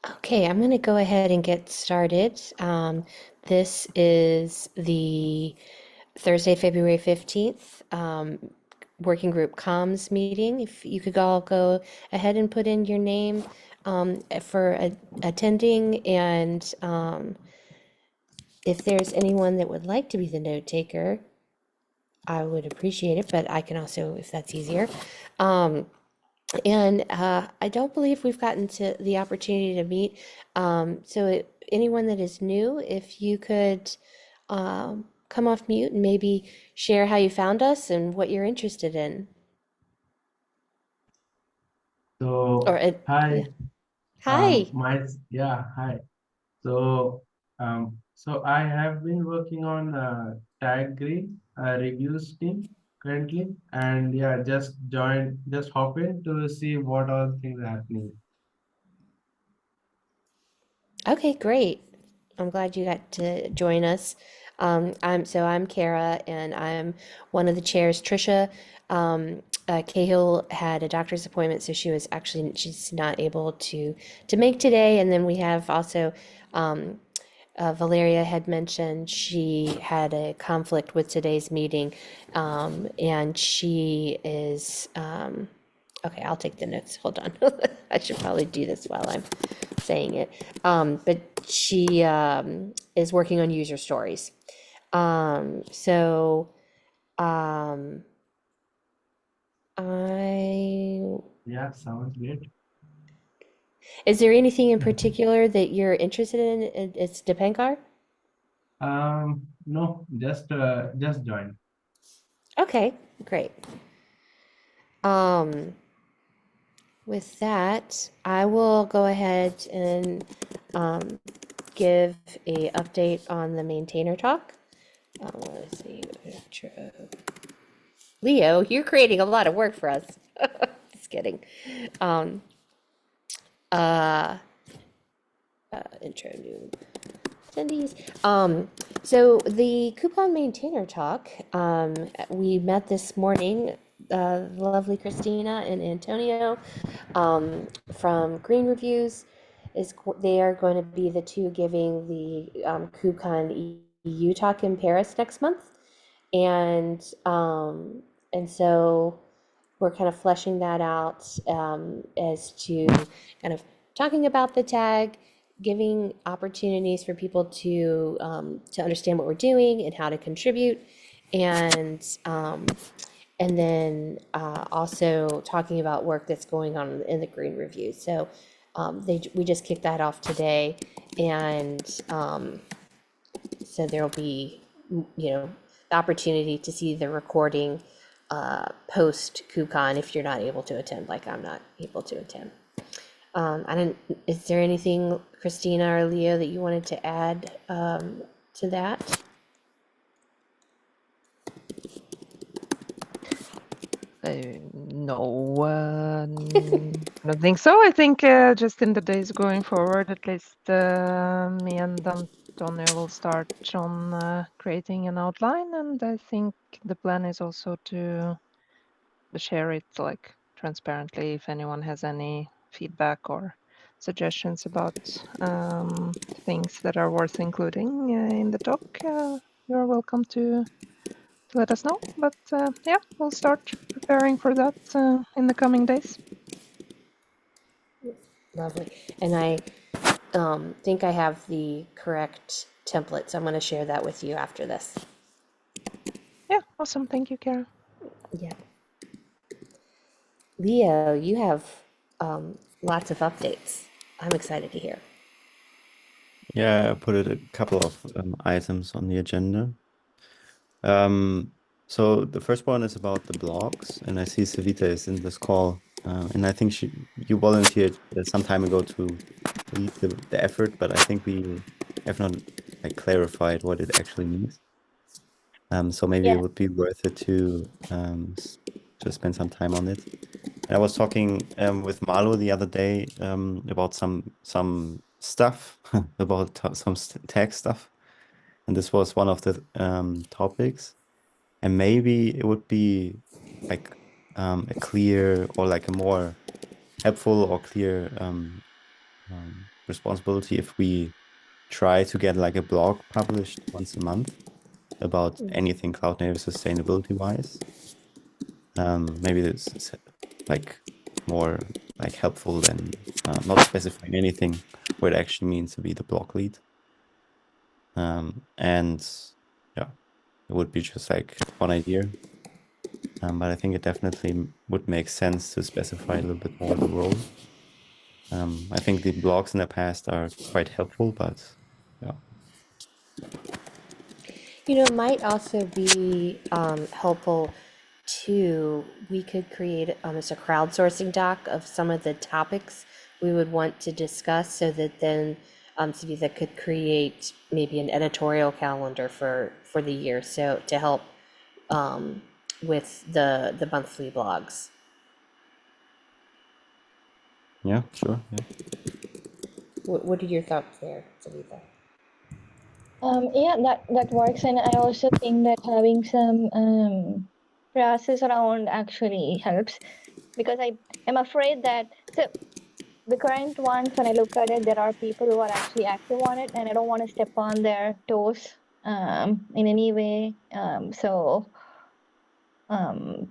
Okay, I'm going to go ahead and get started. This is the Thursday, February 15th, working group comms meeting. If you could all go ahead and put in your name for attending, and if there's anyone that would like to be the note taker, I would appreciate it, but I can also, if that's easier. Um, And I don't believe we've gotten to the opportunity to meet. Anyone that is new, if you could come off mute and maybe share how you found us and what you're interested in. Or, So yeah. hi, Hi. hi. So I have been working on tag green reviews team currently, and yeah, just hop in to see what all things are happening. Okay, great. I'm glad you got to join us. I'm Kara, and I'm one of the chairs. Trisha Cahill had a doctor's appointment, so she's not able to make today. And then we have also um, Valeria had mentioned she had a conflict with today's meeting, and she is okay, I'll take the notes. Hold on. I should probably do this while I'm saying it. But she is working on user stories. So um, I Yeah, sounds great. is there anything in particular that you're interested in? It's Dipankar? No, just join. Okay, great. Um, with that, I will go ahead and um, give a update on the maintainer talk. Let's see. Leo, you're creating a lot of work for us. Just kidding. Um, uh, Intro new attendees. So the coupon maintainer talk, we met this morning. Lovely Christina and Antonio from Green Reviews they are going to be the two giving the KubeCon EU talk in Paris next month, and so we're kind of fleshing that out as to kind of talking about the tag, giving opportunities for people to understand what we're doing and how to contribute, and also talking about work that's going on in the Green Review. So we just kicked that off today, and so there'll be, the opportunity to see the recording post KubeCon if you're not able to attend, like I'm not able to attend. I don't, is there anything, Christina or Leo, that you wanted to add to that? No, I don't think so. I think just in the days going forward, at least me and Antonio will start on creating an outline, and I think the plan is also to share it like transparently if anyone has any feedback or suggestions about things that are worth including in the talk. You're welcome to let us know. But yeah, we'll start preparing for that in the coming days. Lovely. And I think I have the correct template, so I'm going to share that with you after this. Yeah, awesome. Thank you, Kara. Yeah. Leo, you have lots of updates. I'm excited to hear. Yeah, I put a couple of items on the agenda. So the first one is about the blogs, and I see Savita is in this call, and I think you volunteered some time ago to lead the effort, but I think we have not like clarified what it actually means. So maybe it Yeah. would be worth it to spend some time on it. And I was talking with Marlo the other day about some stuff about some tech stuff, and this was one of the topics. And maybe it would be like a clear or like a more helpful or clear responsibility if we try to get like a blog published once a month about anything cloud native sustainability wise. Maybe it's like more like helpful than not specifying anything what it actually means to be the blog lead. And yeah, it would be just like one idea. But I think it definitely would make sense to specify a little bit more the role. I think the blogs in the past are quite helpful, but yeah. You know, it might also be helpful too. We could create almost a crowdsourcing doc of some of the topics we would want to discuss, so that then Savitha could create maybe an editorial calendar for the year, so to help with the monthly blogs. Yeah, sure. Yeah. What are your thoughts there, Savitha? Yeah, that works, and I also think that having some process around actually helps, because I am afraid that the current ones, when I look at it, there are people who are actually active on it, and I don't want to step on their toes in any way.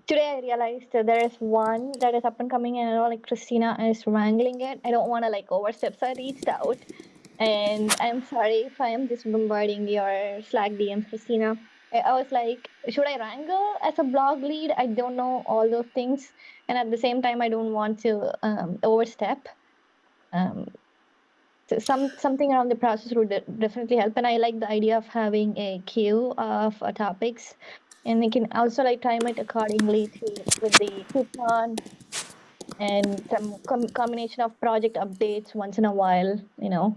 Today I realized that there is one that is up and coming, and I know like Christina is wrangling it. I don't want to like overstep, so I reached out. And I'm sorry if I am just bombarding your Slack DMs, Christina. I was like, should I wrangle as a blog lead? I don't know all those things. And at the same time, I don't want to overstep. So something around the process would definitely help. And I like the idea of having a queue of topics. And they can also like time it accordingly with the coupon and some combination of project updates once in a while, you know.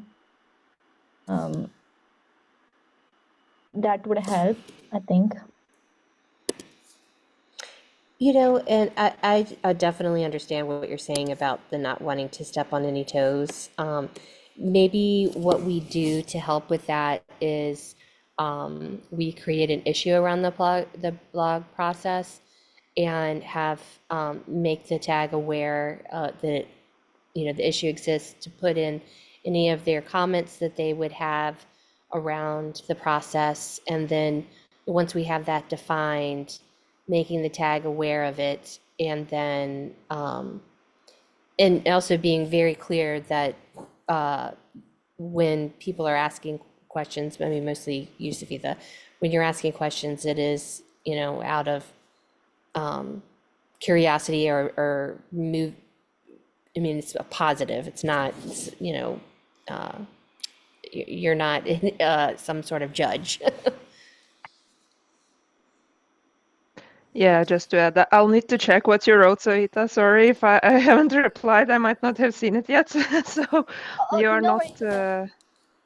That would help, I think. You know, and I definitely understand what you're saying about the not wanting to step on any toes. Maybe what we do to help with that is we create an issue around the blog process, and have make the tag aware that the issue exists, to put in any of their comments that they would have around the process, and then once we have that defined, making the tag aware of it, and then and also being very clear that when people are asking questions, I mean mostly you, Savitha, when you're asking questions, it is out of curiosity or move. I mean, it's a positive. It's not, you're not some sort of judge. Yeah, just to add that, I'll need to check what you wrote, Savita. Sorry if I haven't replied. I might not have seen it yet. So you're No not worries.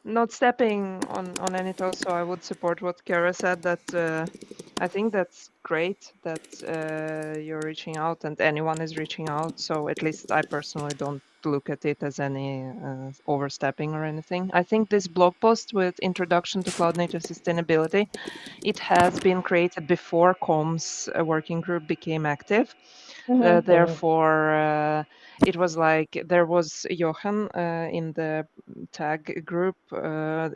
not stepping on any toes. So I would support what Kara said, that I think that's great that you're reaching out and anyone is reaching out. So at least I personally don't look at it as any overstepping or anything. I think this blog post with introduction to cloud native sustainability, it has been created before comms working group became active. Therefore, it was like there was Johan in the tag group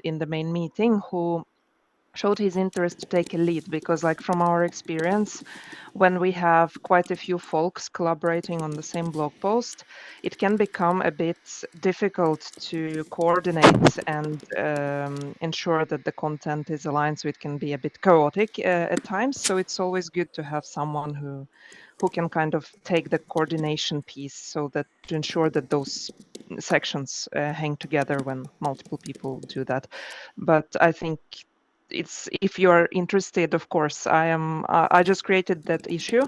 in the main meeting who showed his interest to take a lead, because like from our experience, when we have quite a few folks collaborating on the same blog post, it can become a bit difficult to coordinate and ensure that the content is aligned, so it can be a bit chaotic at times. So it's always good to have someone who can kind of take the coordination piece, so that to ensure that those sections hang together when multiple people do that. But I think it's, if you're interested, of course, I just created that issue,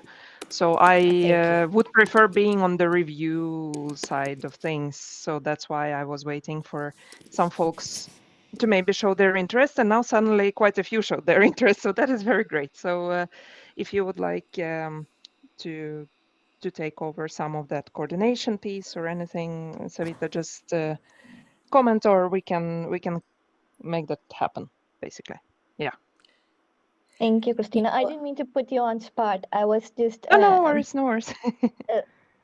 so I would prefer being on the review side of things. So that's why I was waiting for some folks to maybe show their interest, and now suddenly quite a few showed their interest, so that is very great. So if you would like to take over some of that coordination piece or anything, Savita, just comment, or we can make that happen, basically. Yeah. Thank you, Christina. I didn't mean to put you on spot. I was just Oh, no worries, no worries.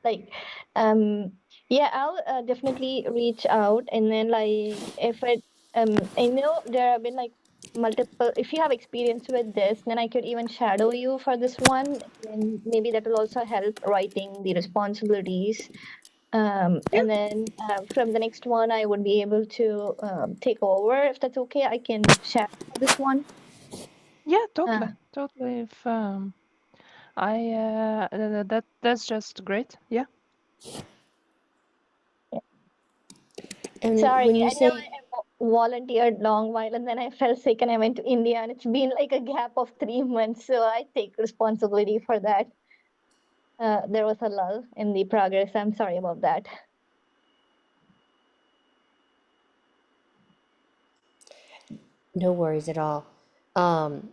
like um Yeah, I'll definitely reach out, and then like if it I know there have been like multiple. If you have experience with this, then I could even shadow you for this one, and maybe that will also help writing the responsibilities. And then from the next one, I would be able to take over if that's okay. I can share for this one. Yeah, Uh, totally. If that's just great. Yeah. And Sorry, when you I know say, I volunteered long while and then I fell sick and I went to India and it's been like a gap of 3 months. So I take responsibility for that. There was a lull in the progress. I'm sorry about that. no worries at all. Um,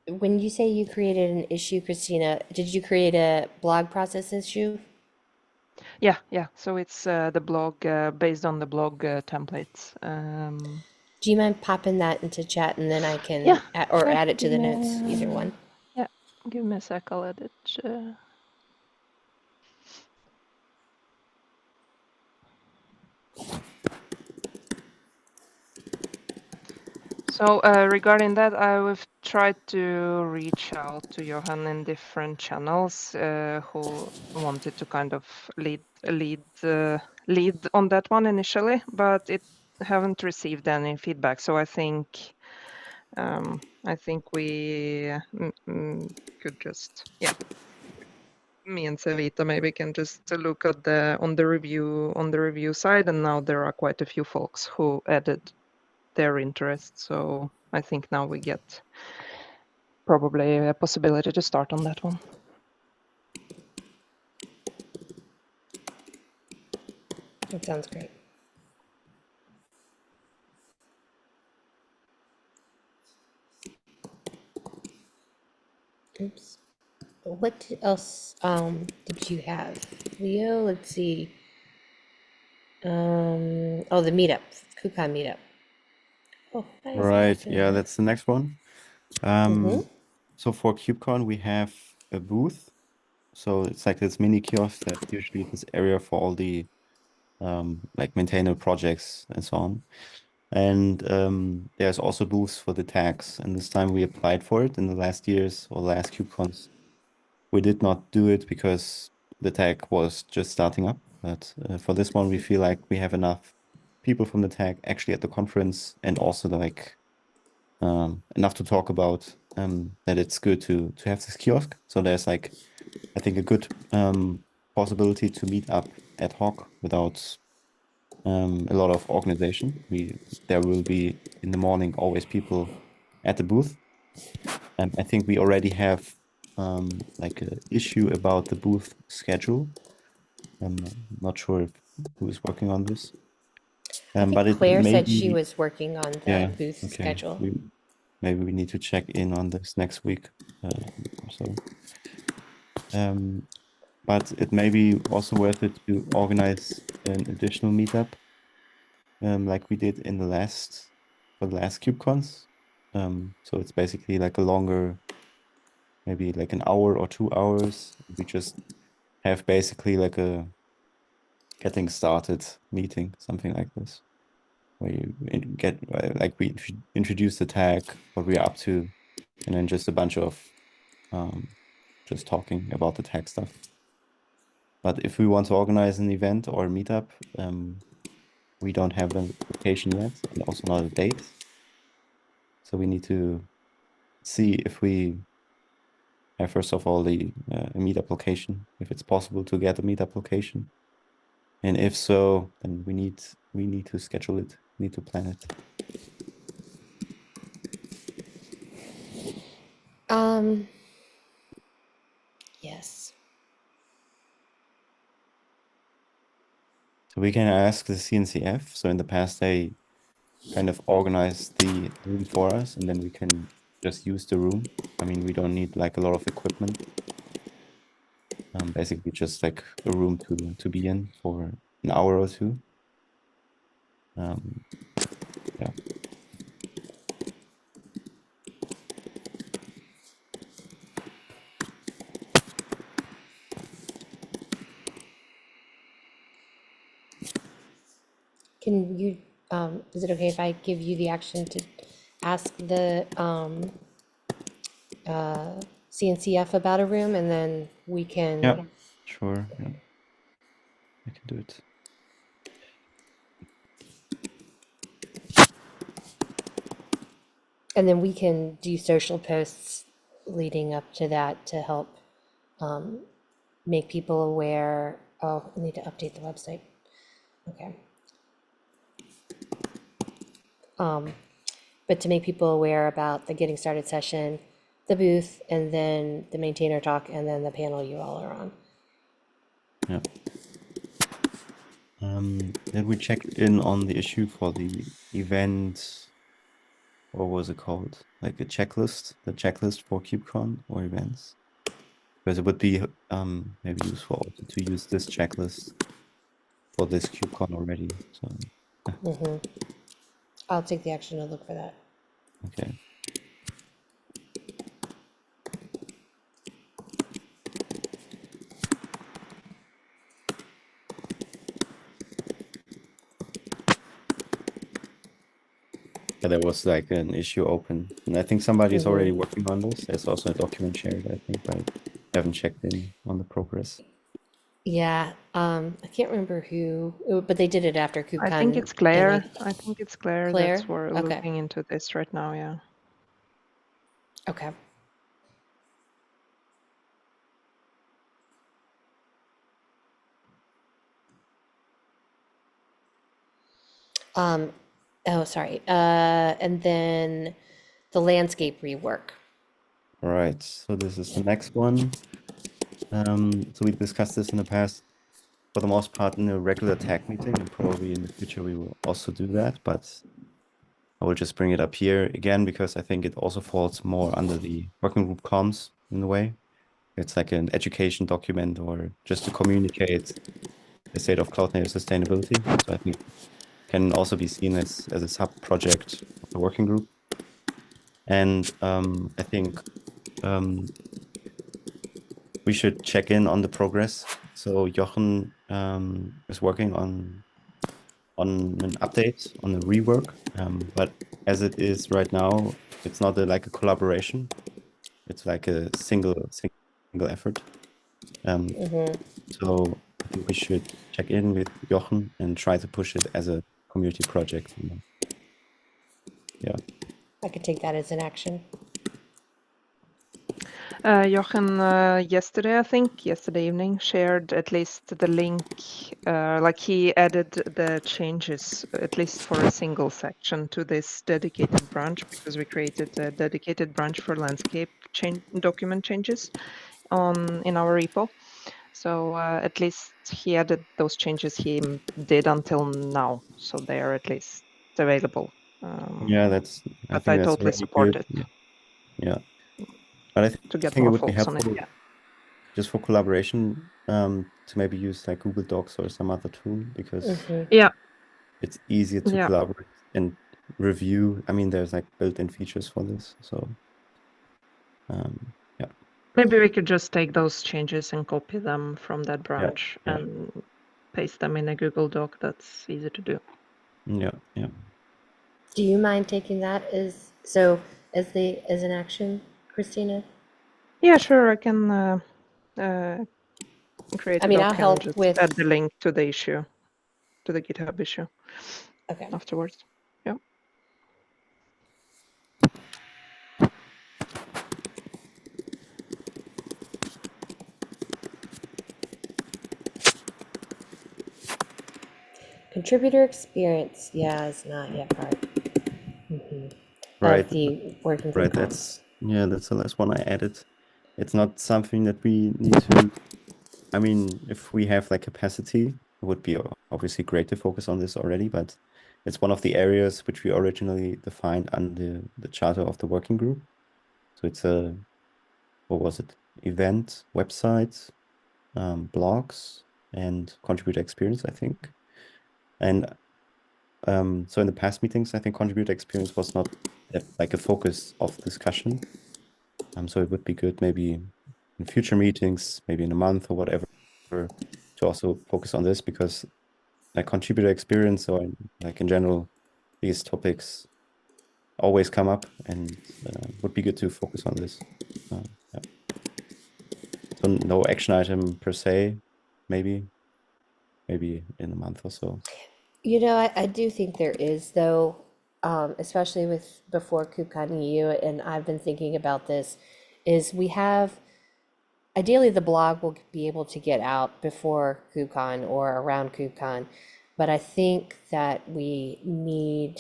when you say you created an issue, Christina, did you create a blog process issue? Yeah. So it's the blog based on the blog templates. Do you mind popping that into chat and then I Yeah, can, or sure. add it to the notes, either one? Yeah, give me a sec. I'll edit. So regarding that, I've tried to reach out to Johan in different channels who wanted to kind of lead on that one initially, but it haven't received any feedback. So I think we could just me and Savita maybe can just look at on the review side, and now there are quite a few folks who added their interest. So I think now we get probably a possibility to start on that one. That sounds great. Oops. What else did you have, Leo? Let's see. Oh, the meetup, KuCon meetup. Oh, why is it not Right. doing Yeah, that? that's the next one. So for KubeCon, we have a booth. So it's like this mini kiosk that usually this area for all the like maintainer projects and so on. And there's also booths for the tags. And this time we applied for it in the last years or last KubeCons. We did not do it because the tag was just starting up. But for this one, we feel like we have enough people from the tag actually at the conference and also like enough to talk about that it's good to have this kiosk. So there's like, I think, a good possibility to meet up ad hoc without a lot of organization. There will be in the morning always people at the booth. I think we already have like an issue about the booth schedule. I'm not sure who is working on this. I think But it Claire may said she be, was working on the yeah, booth okay. schedule. Maybe we need to check in on this next week or so. But it may be also worth it to organize an additional meetup, like we did in the last KubeCons. So it's basically like a longer, maybe like an hour or 2 hours. We just have basically like a getting started meeting, something like this, where you get like we introduce the tag, what we're up to, and then just a bunch of just talking about the tag stuff. But if we want to organize an event or a meetup, we don't have a location yet and also not a date. So we need to see if we have, first of all, the a meetup location, if it's possible to get a meetup location. And if so, then we need to schedule it, need to plan it. Yes. So we can ask the CNCF. So in the past, they kind of organized the room for us, and then we can just use the room. I mean, we don't need like a lot of equipment. Basically just like a room to be in for an hour or two. Yeah. Can you, is it okay if I give you the action to ask the CNCF about a room, and then we can, Yeah, sure. Yeah, I can do it. and then we can do social posts leading up to that to help make people aware. Oh, I need to update the website. Okay. But to make people aware about the getting started session, the booth, and then the maintainer talk, and then the panel you all are on. Yeah. Then we checked in on the issue for the event. What was it called? Like a checklist, the checklist for KubeCon or events. Because it would be maybe useful also to use this checklist for this KubeCon already. So I'll take the action to look for that. okay. Yeah, there was like an issue open, and I think somebody is already working on this. There's also a document shared, I think, but I haven't checked in on the progress. Yeah, I can't remember who, but they did it after KubeCon. I think it's and Claire. I think it's Claire, Claire? that's we're Okay. looking into this right now, yeah. Okay. Oh, sorry. And then the landscape rework. All right, so this is the next one. So we discussed this in the past, for the most part, in a regular tag meeting, and probably in the future we will also do that, but I will just bring it up here again because I think it also falls more under the working group comms in a way. It's like an education document or just to communicate the state of cloud native sustainability. So I think can also be seen as a sub-project of the working group. And I think we should check in on the progress. So Jochen is working on an update, on a rework, but as it is right now, it's not like a collaboration. It's like a single effort. So I think we should check in with Jochen and try to push it as a community project. Yeah. I could take that as an action. Jochen, yesterday evening, shared at least the link, like he added the changes, at least for a single section, to this dedicated branch, because we created a dedicated branch for landscape document changes in our repo. So at least he added those changes he did until now, so they are at least available. Yeah, I but think I that's totally really support good. it. Yeah. But I To get think it more would be focus on helpful it, yeah. just for collaboration to maybe use like Google Docs or some other tool because Yeah. it's easier to Yeah. collaborate and review. I mean, there's like built-in features for this. So yeah. Maybe we could just take those changes and copy them from that branch Yeah. and paste them in a Google Doc. That's easy to do. Yeah. Do you mind taking that as an action, Christina? Yeah, sure. I can create I a mean, I'll doc and help just with. add the link to the issue, to the GitHub issue Okay. afterwards. Yeah. Contributor experience, yeah, is not yet part Right. of the working group Right. comms. That's the last one I added. It's not something that we need to. I mean, if we have like capacity, it would be obviously great to focus on this already, but it's one of the areas which we originally defined under the charter of the working group. So it's what was it? Event, website, blogs, and contributor experience, I think. And so in the past meetings, I think contributor experience was not like a focus of discussion. So it would be good maybe in future meetings, maybe in a month or whatever, to also focus on this because like contributor experience or like in general, these topics always come up, and would be good to focus on this. Yeah. So no action item per se, maybe in a month or so. You know, I do think there is though, especially with before KubeCon EU, and I've been thinking about this, is we have ideally the blog will be able to get out before KubeCon or around KubeCon, but I think that we need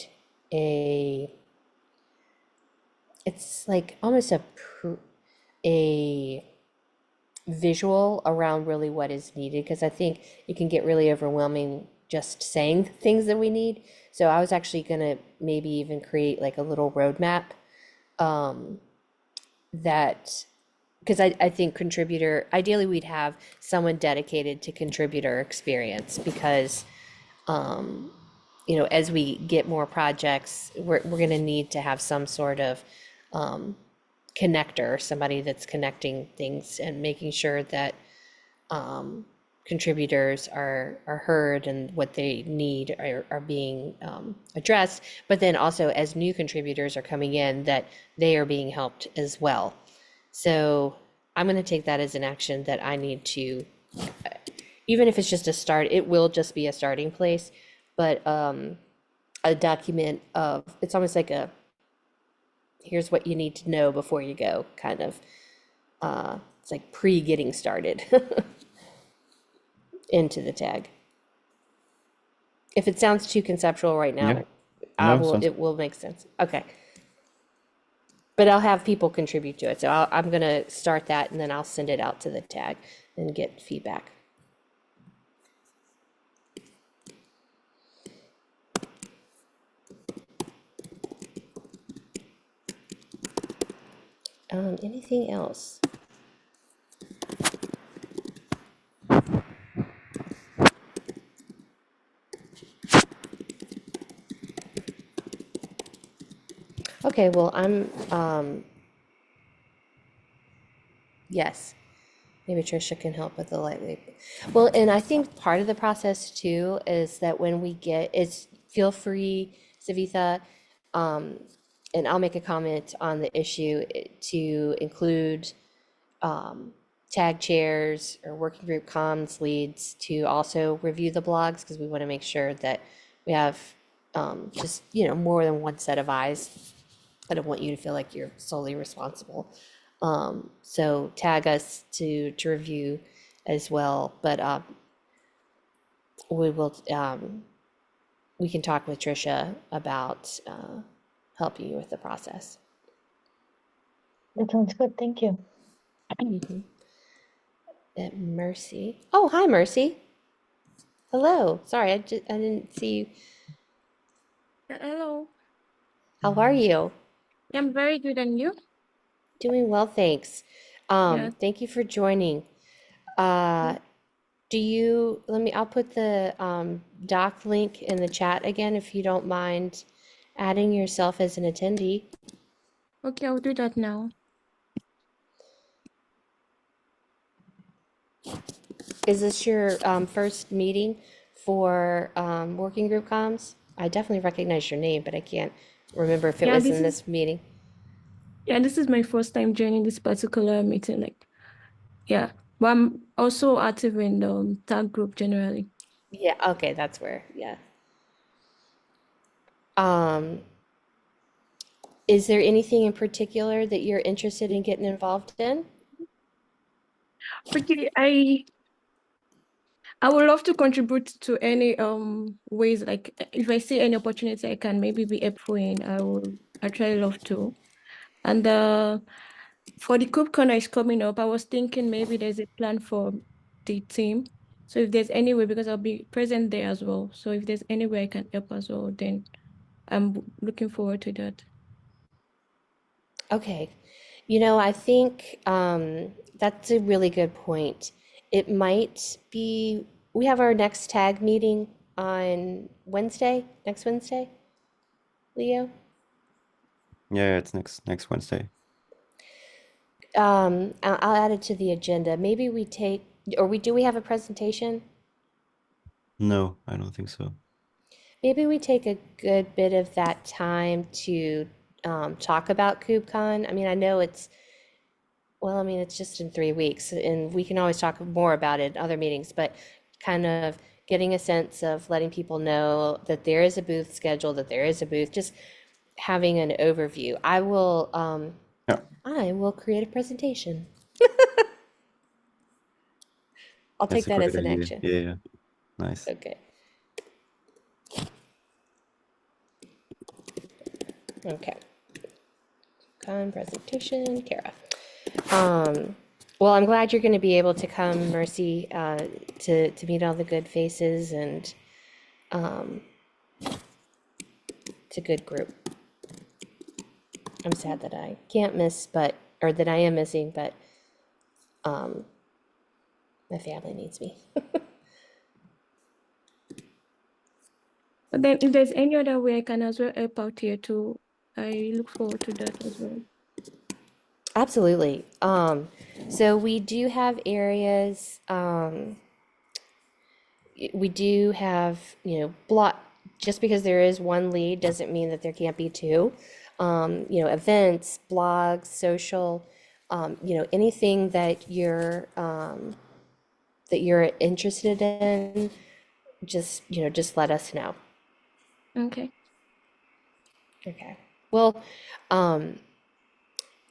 a, it's like almost a visual around really what is needed, because I think it can get really overwhelming just saying the things that we need. So I was actually gonna maybe even create like a little roadmap, that, because I think contributor, ideally we'd have someone dedicated to contributor experience, because you know, as we get more projects, we're gonna need to have some sort of connector, somebody that's connecting things and making sure that contributors are heard and what they need are being addressed. But then also as new contributors are coming in, that they are being helped as well. So I'm going to take that as an action that I need to, even if it's just a start, it will just be a starting place, but a document of, it's almost like a, here's what you need to know before you go, kind of. It's like pre-getting started into the tag. If it sounds too conceptual right now, Yeah. No, it will make sense. Okay. But I'll have people contribute to it. So I'm going to start that, and then I'll send it out to the tag and get feedback. Anything else? Okay, well, yes, maybe Trisha can help with the lightweight. Well, and I think part of the process too is that when we get, is feel free, Savitha, and I'll make a comment on the issue, to include tag chairs or working group comms leads to also review the blogs, because we want to make sure that we have just, you know, more than one set of eyes. I don't want you to feel like you're solely responsible. So tag us to review as well, but we will, we can talk with Trisha about helping you with the process. That sounds good. Thank you. Mercy. Oh, hi, Mercy. Hello. Sorry, I didn't see you. Hello. How are you? I'm very good, and you? Doing well, thanks. Yeah. Thank you for joining. I'll put the doc link in the chat again, if you don't mind adding yourself as an attendee. Okay, I'll do that now. Is this your first meeting for working group comms? I definitely recognize your name, but I can't remember if it Yeah, was this in is this meeting. this is my first time joining this particular meeting. Yeah, but I'm also active in the tag group generally. Yeah, okay, that's where, yeah. Is there anything in particular that you're interested in getting involved in? Okay, I would love to contribute to any ways, like if I see any opportunity I can maybe be helpful in, I will actually love to. And for the KubeCon is coming up, I was thinking maybe there's a plan for the team. So if there's any way, because I'll be present there as well. So if there's any way I can help as well, then I'm looking forward to that. Okay. You know, I think that's a really good point. It might be, we have our next tag meeting on Wednesday, next Wednesday, Leo. Yeah, it's next Wednesday. I'll add it to the agenda. Maybe we take, or do we have a presentation? No, I don't think so. Maybe we take a good bit of that time to talk about KubeCon. I mean, I know it's, well, I mean, it's just in 3 weeks, and we can always talk more about it in other meetings, but kind of getting a sense of letting people know that there is a booth scheduled, that there is a booth, just having an overview. Yeah, I will create a presentation. I'll that's take a that as great an idea. action. Yeah, yeah. Nice. Okay. Okay. Con presentation, Kara. Well, I'm glad you're going to be able to come, Mercy, to meet all the good faces, and it's a good group. I'm sad that I can't miss, or that I am missing, but my family needs me. But then if there's any other way I can as well help out here too, I look forward to that as well. Absolutely. So we do have areas, we do have, block, just because there is one lead doesn't mean that there can't be two. Events, blogs, social, anything that you're interested in, just let us know. Okay. Okay. Well,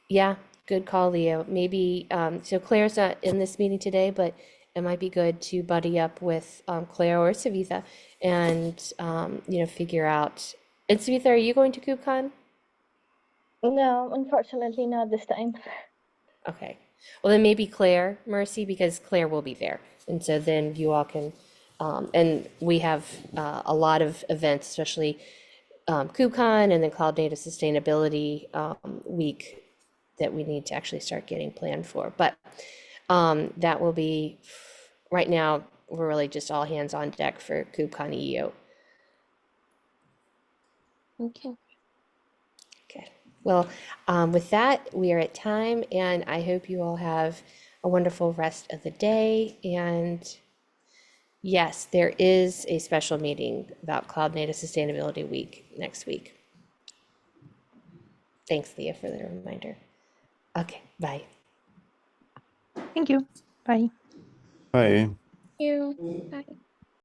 yeah, good call, Leo. Maybe, so Claire's not in this meeting today, but it might be good to buddy up with Claire or Savitha and, figure out. And Savitha, are you going to KubeCon? No, unfortunately, not this time. Okay. Well, then maybe Claire, Mercy, because Claire will be there. And so then you all can, and we have a lot of events, especially KubeCon and then Cloud Native Sustainability Week that we need to actually start getting planned for. But that will be, right now, we're really just all hands on deck for KubeCon EU. Okay. Okay. Well, with that, we are at time, and I hope you all have a wonderful rest of the day. And yes, there is a special meeting about Cloud Native Sustainability Week next week. Thanks, Leah, for the reminder. Okay, bye. Thank you. Bye. Bye. Thank you. Bye.